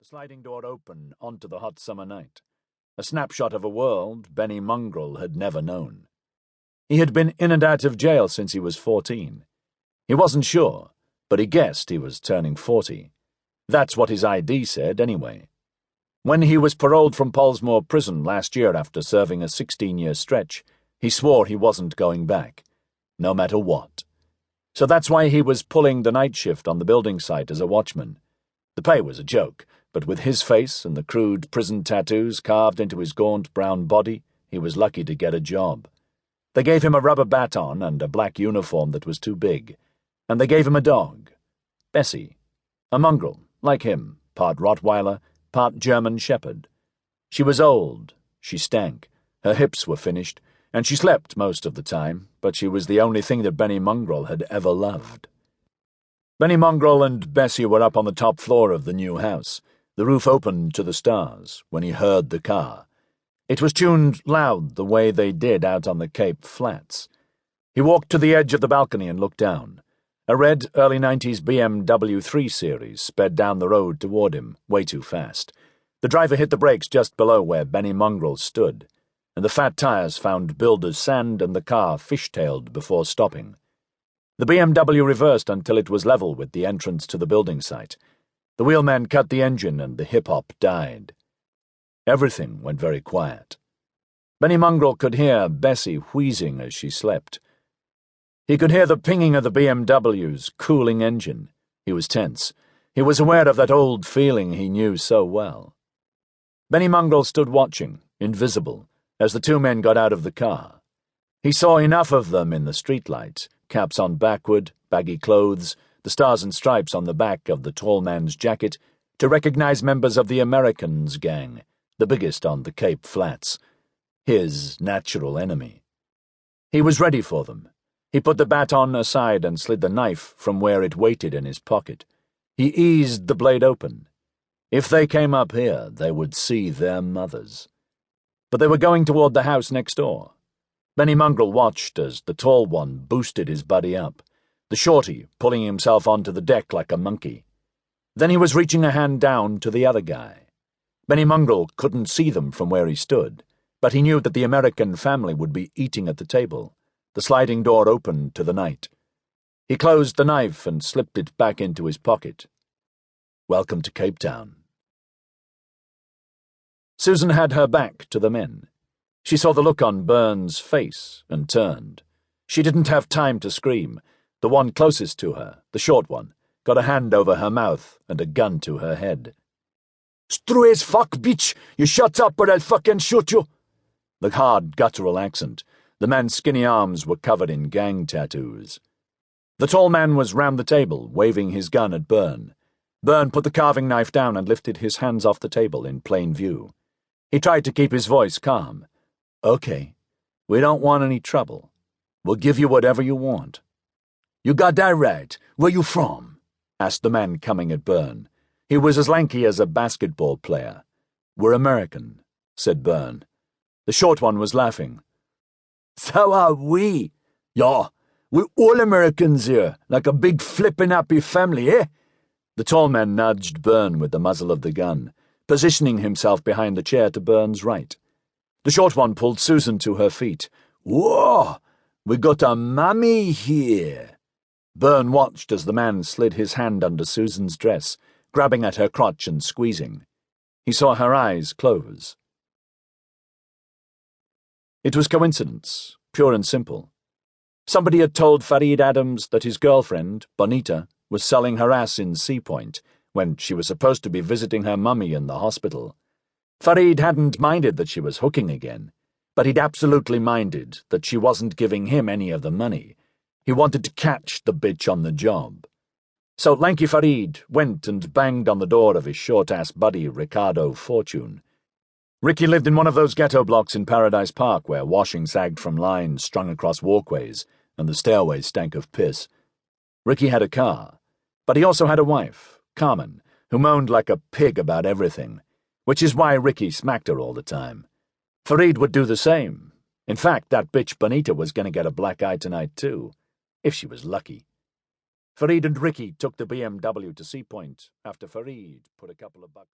sliding door open onto the hot summer night, a snapshot of a world Benny Mongrel had never known. He had been in and out of jail since he was 14. He wasn't sure, but he guessed he was turning 40. That's what his ID said, anyway. When he was paroled from Pollsmoor prison last year after serving a 16-year stretch, he swore he wasn't going back, no matter what. So that's why he was pulling the night shift on the building site as a watchman. The pay was a joke, but with his face and the crude prison tattoos carved into his gaunt brown body, he was lucky to get a job. They gave him a rubber baton and a black uniform that was too big, and they gave him a dog, Bessie, a mongrel, like him, part Rottweiler, part German Shepherd. She was old, she stank, her hips were finished, and she slept most of the time, but she was the only thing that Benny Mongrel had ever loved. Benny Mongrel and Bessie were up on the top floor of the new house, the roof open to the stars, when he heard the car. It was tuned loud the way they did out on the Cape Flats. He walked to the edge of the balcony and looked down. A red, early 90s BMW 3 Series sped down the road toward him, way too fast. The driver hit the brakes just below where Benny Mongrel stood, and the fat tires found builder's sand and the car fishtailed before stopping. The BMW reversed until it was level with the entrance to the building site. The wheelman cut the engine and the hip-hop died. Everything went very quiet. Benny Mongrel could hear Bessie wheezing as she slept. He could hear the pinging of the BMW's cooling engine. He was tense. He was aware of that old feeling he knew so well. Benny Mongrel stood watching, invisible, as the two men got out of the car. He saw enough of them in the streetlight, caps on backward, baggy clothes, the stars and stripes on the back of the tall man's jacket, to recognize members of the Americans gang, the biggest on the Cape Flats, his natural enemy. He was ready for them. He put the baton aside and slid the knife from where it waited in his pocket. He eased the blade open. If they came up here, they would see their mothers. But they were going toward the house next door. Benny Mongrel watched as the tall one boosted his buddy up, the shorty pulling himself onto the deck like a monkey. Then he was reaching a hand down to the other guy. Benny Mongrel couldn't see them from where he stood, but he knew that the American family would be eating at the table. The sliding door opened to the night. He closed the knife and slipped it back into his pocket. Welcome to Cape Town. Susan had her back to the men. She saw the look on Burns' face and turned. She didn't have time to scream. The one closest to her, the short one, got a hand over her mouth and a gun to her head. "Screw as fuck, bitch! You shut up or I'll fucking shoot you!" The hard, guttural accent. The man's skinny arms were covered in gang tattoos. The tall man was round the table, waving his gun at Byrne. Byrne put the carving knife down and lifted his hands off the table in plain view. He tried to keep his voice calm. "Okay, we don't want any trouble. We'll give you whatever you want." "You got that right. Where you from?" asked the man coming at Byrne. He was as lanky as a basketball player. "We're American," said Byrne. The short one was laughing. "So are we. Yeah, we're all Americans here, like a big flippin' happy family, eh?" The tall man nudged Byrne with the muzzle of the gun, positioning himself behind the chair to Byrne's right. The short one pulled Susan to her feet. "Whoa, we got a mammy here." Byrne watched as the man slid his hand under Susan's dress, grabbing at her crotch and squeezing. He saw her eyes close. It was coincidence, pure and simple. Somebody had told Farid Adams that his girlfriend, Bonita, was selling her ass in Sea Point when she was supposed to be visiting her mummy in the hospital. Farid hadn't minded that she was hooking again, but he'd absolutely minded that she wasn't giving him any of the money. He wanted to catch the bitch on the job. So lanky Farid went and banged on the door of his short-ass buddy Ricardo Fortune. Ricky lived in one of those ghetto blocks in Paradise Park where washing sagged from lines strung across walkways and the stairways stank of piss. Ricky had a car, but he also had a wife, Carmen, who moaned like a pig about everything, which is why Ricky smacked her all the time. Farid would do the same. In fact, that bitch Bonita was going to get a black eye tonight too, if she was lucky. Farid and Ricky took the BMW to Sea Point after Farid put a couple of bucks